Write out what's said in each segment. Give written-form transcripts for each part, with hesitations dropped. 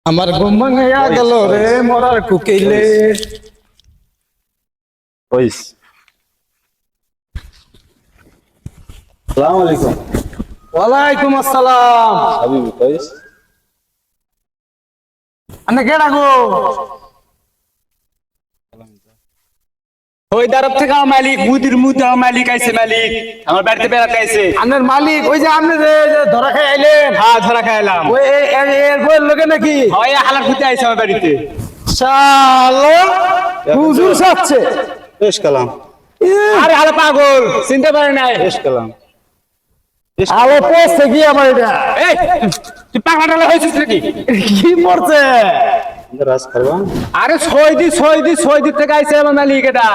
আমার ঘুম ভাঙাইয়া গেল রে মরার কুকিলে। আসসালামু আলাইকুম। ওয়ালাইকুম আসসালাম। হাবিবি কইস? আনে কেডা গো? ওই দারব থেকে মালিক মুদির মুদ মালিক আইছে, মালিক আমার বাড়িতে বেড়াতে আইছে। আনের মালিক ওই যে আপনি যে ধরা খাই আইলেন, হ্যাঁ ধরা খাইলাম। ওই এর বইয়ের লোকে নাকি? ওই হালার খুঁজে আইছে আমার বাড়িতে। শালা হুজুর সাচ্ছে। বেশ কালাম, আরে হালা পাগল, চিনতে পারে নাই। বেশ কালাম। আলো পড়ছে কি আমার এটা? এই তুই পাগলা টাগলা হয়েছিস নাকি? কি পড়ছে? রাজ করবা? আরে ছয় দিন থেকে আইছে আমার মালিক। এটা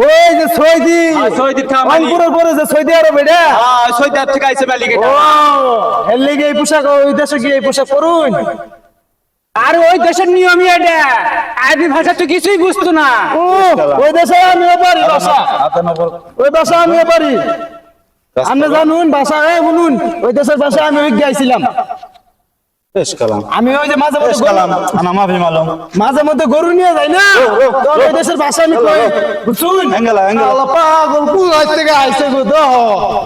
ওই যে সৌদি, সৌদি থেকে মালিক। রংপুরের পরে যে সৌদি আরব এটা? হ্যাঁ ছয় দিন থেকে আইছে মালিক। ও এটা এর লেগে এই পোশাক, ওই দেশে গিয়ে এই পোশাক পরুন। আর ওই দেশের নিয়মই এটা, আরবি ভাষা তো কিছুই বুঝতো না। ও ওই দেশে আমিও পারি ভাষা, আতা নবর ওই ভাষা আমিও পারি। আপনি জানুন ভাষা, বলুন ওই দেশের ভাষা আমি ওই গাইছিলাম। বেশ কালাম, আমি ওই যে মাঝে বেশ মধ্যে কালাম। আনা মাফি মালুম। মাঝে মধ্যে গরু নিয়ে যাই না, তো ওই দেশের ভাষা আমি কই বুঝুন। এঙ্গেলা, এঙ্গেলা। আল্লাহ পাগল কুল থেকে আইছে গো।